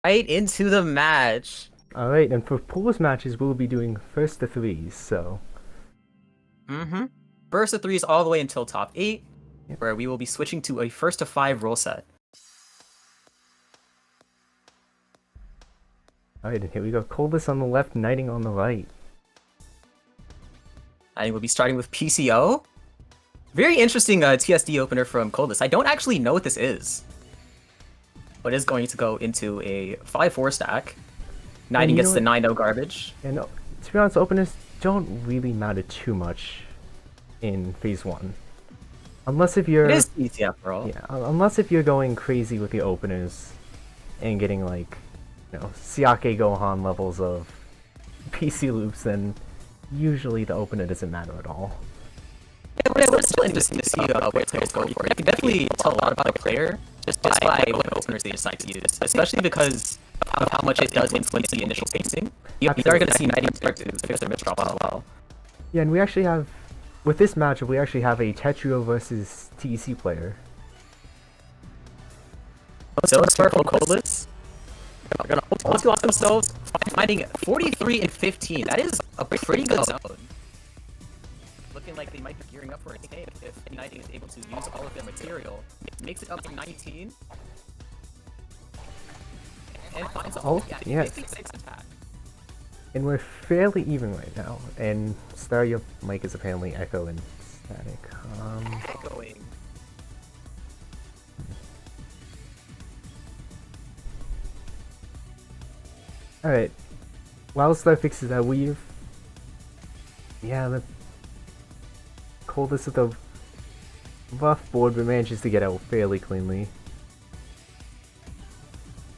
Right into the match. Alright, and for pools matches, we'll be doing first to threes, so. Mm-hmm. First of threes all the way until top 8, Yep. where we will be switching to a first to 5 rule set. Alright, and here we go. Coldless on the left, Knighting on the right. I will be starting with PCO. Very interesting TSD opener from Coldless. I don't actually know what this is, but it's going to go into a 5-4 stack. And Knighting you know gets the what? 9-0 garbage. And to be honest, openers don't really matter too much in phase 1. Unless if It you're. is easy after all. Yeah, unless if you're going crazy with the openers and getting like, Siake Gohan levels of PC loops, then usually the opener doesn't matter at all. Yeah, but it's still interesting to see what players go for. You can definitely tell a lot about a player just by what openers they decide to use, especially because of how much it does influence the initial spacing. You are going to see Knighting start to fix their mid drops as well. Yeah, and we actually have, with this matchup, we actually have a Tetrio versus TEC player. So let's start from Coldless. They're going to ulti lock themselves, finding 43 and 15. That is a pretty good zone. Looking like they might be gearing up for a tank if Knighting is able to use all of their material. It makes it up to 19. And finds a yes. 56 attack. And we're fairly even right now. And Star, your mic is apparently echo and static. Echoing. Alright. While Star fixes that, yeah, the Coldest of the rough board, but manages to get out fairly cleanly.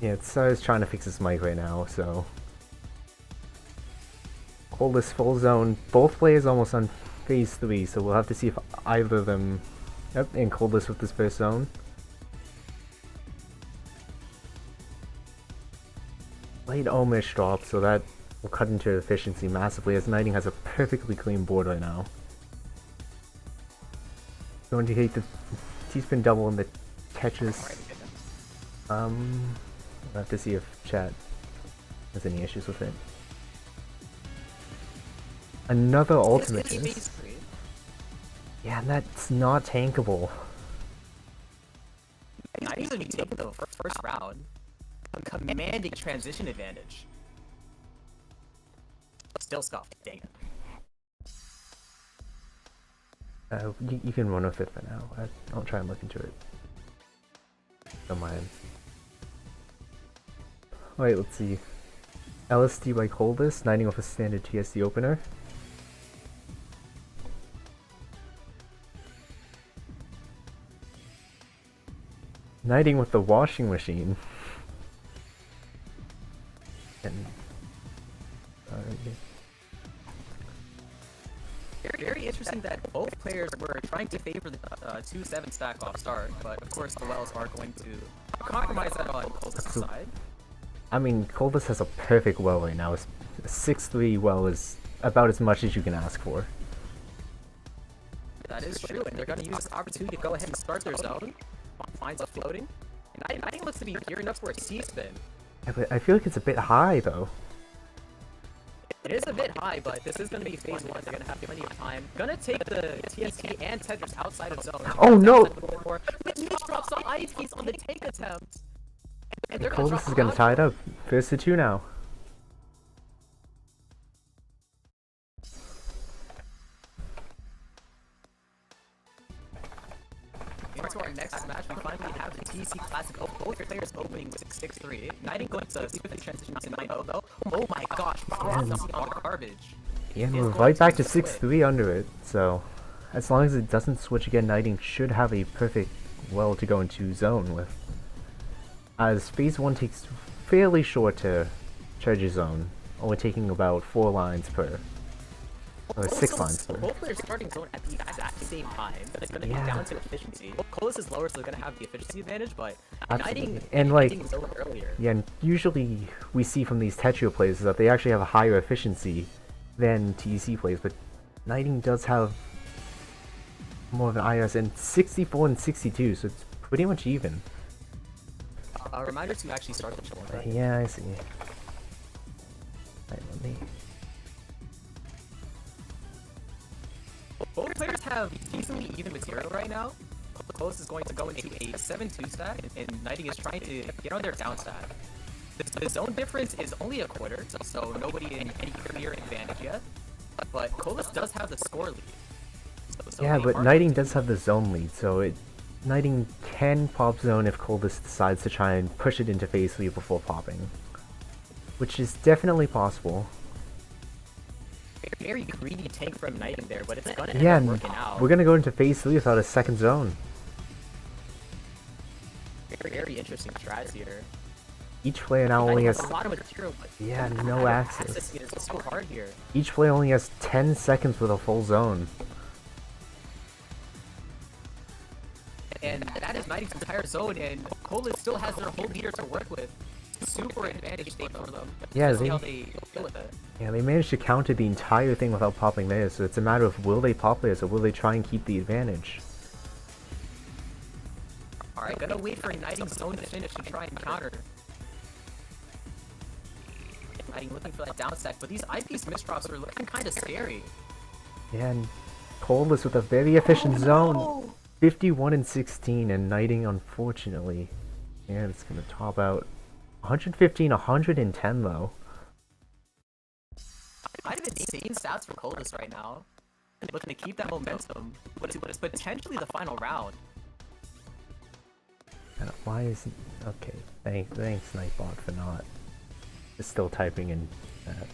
Yeah, Star's trying to fix his mic right now, so. Coldest full zone. Both players almost on phase 3, so we'll have to see if either of them. Yep, and Coldest with this first zone. Late Omish drop, so that will cut into efficiency massively, as Knighting has a perfectly clean board right now. Going to hate the T-spin double in the Tetris. We'll have to see if chat has any issues with it. Another ultimate. Yeah, and that's not tankable. Knighting's going to be taking the first round. A commanding transition advantage. Still scuffed. Dang it. You can run with it for now. I'll try and look into it. Don't mind. Alright, let's see. LSD by Coldless, Knighting with a standard TSD opener. Knighting with the washing machine. And very interesting that both players were trying to favor the 2-7 stack off start, but of course the Wells are going to compromise that on Coldless' side. I mean, Coldless has a perfect well right now. A 6-3 well is about as much as you can ask for. That is true, and they're going to use this opportunity to go ahead and start their zone. Finds a floating. And Knighting looks to be gearing up for a C-spin. Yeah, but I feel like it's a bit high, though. It is a bit high, but this is going to be phase 1. They're going to have plenty of time. Going to take the TST and Tetris outside of zone. Oh no! But he drops the ice piece on the tank attempt. And they're Coldless is going to tie it up. First to 2 now. To our next match, we finally have the TC Classic. Both your players opening with 6-3. Knighting going to swiftly transition to 9-0 though. Oh my gosh, on the garbage. Yeah, and we're right back to 6-3 under it, so as long as it doesn't switch again, Knighting should have a perfect well to go into zone with. As phase 1 takes fairly short to charge your zone, only taking about 4 lines per. Or 6 lines per. Both players starting zone at the exact same time. It's going to be down to efficiency. Coldless is lower, so they're going to have the efficiency advantage, but Knighting is over earlier. Yeah, and usually we see from these Tetrio plays that they actually have a higher efficiency than TEC plays, but Knighting does have more of an IS and 64 and 62, so it's pretty much even. A reminder to actually start the children. Right? Yeah, I see. Right, let me... Both players have decently even material right now. Coldless is going to go into a 7-2 stack, and Knighting is trying to get on their down stack. The zone difference is only a quarter, so nobody in any clear advantage yet. But Coldless does have the score lead. So Yeah, they but are Knighting going to- does have the zone lead, so Knighting can pop zone if Coldless decides to try and push it into phase 3 before popping. Which is definitely possible. Very greedy tank from Knighting there, but it's gonna end Yeah, up and working out. we're gonna go into phase 3 without a second zone. Very interesting strats here. Each player now Knighting only has has... a lot of material, but Yeah, no access. Accessing is so hard here. Each player only has 10 seconds with a full zone. And that is Knighting's entire zone, and Coldless still has their whole leader to work with. Super advantage state for them. Yeah, See how they deal with it. Yeah, they managed to counter the entire thing without popping theirs, so it's a matter of will they pop theirs or will they try and keep the advantage. Alright, gonna wait for Knighting's zone to finish to try and counter. Knighting looking for that down stack, but these eyepiece misdrops are looking kind of scary. Yeah, and Coldless with a very efficient zone. 51 and 16, and Knighting, unfortunately, yeah, it's gonna top out 115, 110 though. Kind of insane stats for Coldless right now. Looking to keep that momentum, but it's potentially the final round. Why isn't... Okay, thanks Nightbot for not... It's still typing in that.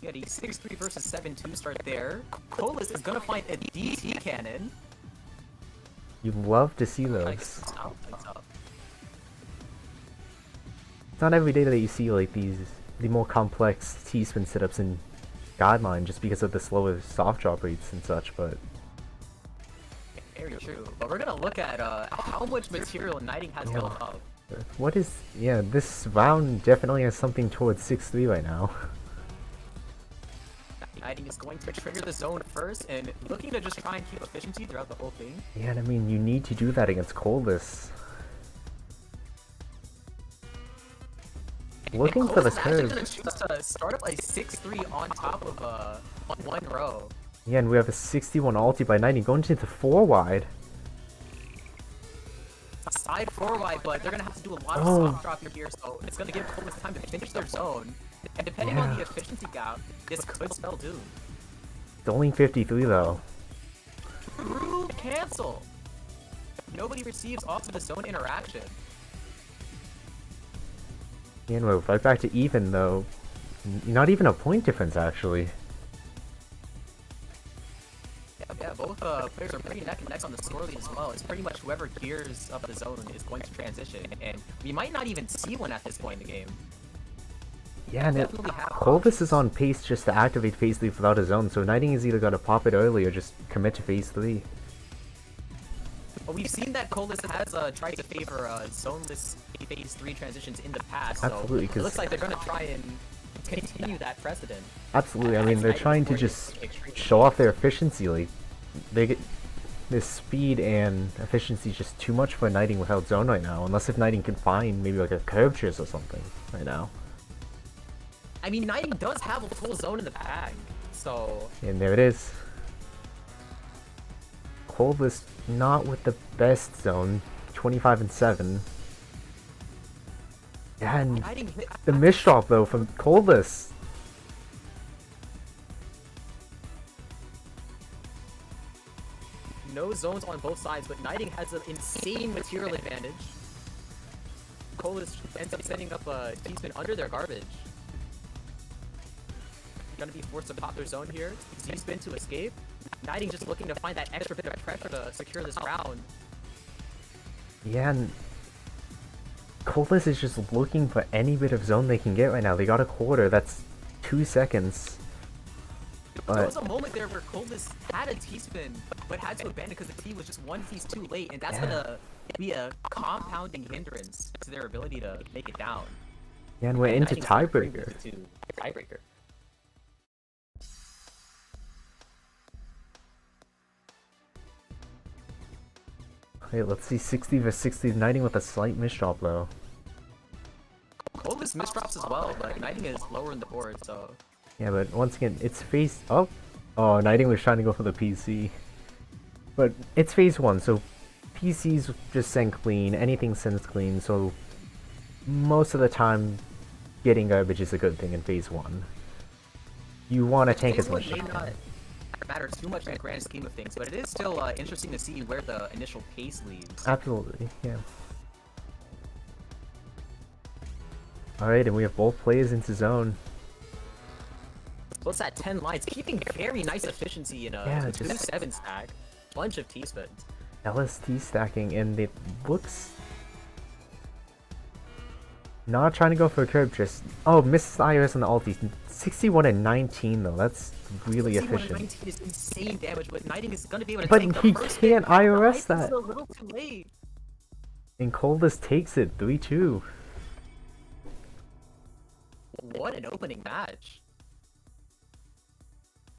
You got a 6-3 versus 7-2 start there. Coldless is gonna find a DT cannon. You love to see those. It's not every day that you see like the more complex T-spin setups in Guideline just because of the slower soft drop rates and such, but... Very true. But we're gonna look at how much material Knighting has built up. What is... Yeah, this round definitely has something towards 6-3 right now. Knighting is going to trigger the zone first and looking to just try and keep efficiency throughout the whole thing. Yeah, and I mean, you need to do that against Coldless. Looking for the curve. Gonna choose to start up a 6-3 on top of one row. Yeah, and we have a 61 ulti by Knighting going into 4 wide. Side 4 wide, but they're gonna have to do a lot of soft drop here, so it's gonna give Coldless time to finish their zone. And depending on the efficiency gap, this could spell doom. It's only 53 though. True cancel! Nobody receives off of the zone interaction. And we're right back to even though. Not even a point difference actually. Yeah, both players are pretty neck and neck on the score lead as well. It's pretty much whoever gears up the zone is going to transition, and we might not even see one at this point in the game. Yeah, and Coldless is on pace just to activate phase 3 without a zone, so Knighting is either gonna pop it early or just commit to phase 3. But we've seen that Coldless has tried to favor zoneless phase 3 transitions in the past, Absolutely, so it looks like they're gonna try and continue that precedent. Absolutely, I mean, they're trying to just show off their efficiency. Like, they get this speed and efficiency is just too much for Knighting without zone right now, unless if Knighting can find maybe like a curve chase or something right now. I mean, Knighting does have a full zone in the bag, so... And there it is. Coldless not with the best zone, 25 and 7. Yeah, and the misdrop though from Coldless. No zones on both sides, but Knighting has an insane material advantage. Coldless ends up setting up a T-spin under their garbage. Gonna be forced to pop their zone here. Z-spin to escape. Knighting just looking to find that extra bit of pressure to secure this round. Yeah, and Coldless is just looking for any bit of zone they can get right now. They got a quarter, that's 2 seconds. But there was a moment there where Coldless had a T-spin, but had to abandon because the T was just 1 piece too late, and that's gonna be a compounding hindrance to their ability to make it down. Yeah, and we're into tiebreaker. Tiebreaker. Hey, let's see 60 vs 60 Knighting with a slight misdrop though. Coldless misdrops as well, but Knighting is lower in the board, so... Yeah, but once again, it's phase... Oh! Oh, Knighting was trying to go for the PC. But it's phase 1, so PCs just send clean, anything sends clean, so most of the time getting garbage is a good thing in phase 1. You want to tank as much as you can. Not matter too much in the grand scheme of things, but it is still interesting to see where the initial pace leads. Absolutely, yeah. Alright, and we have both players into zone. What's that, 10 lines? Keeping very nice efficiency in a 2-7 stack. Bunch of T-spins. LST stacking, and it looks... Not trying to go for a curve, just... Oh, misses IRS on the ulti. 61 and 19 though, that's really efficient. 19 is insane damage, but Knighting is gonna be able to But take the he first can't hit. IRS that. It's a little too late. And Coldless takes it, 3-2. What an opening match.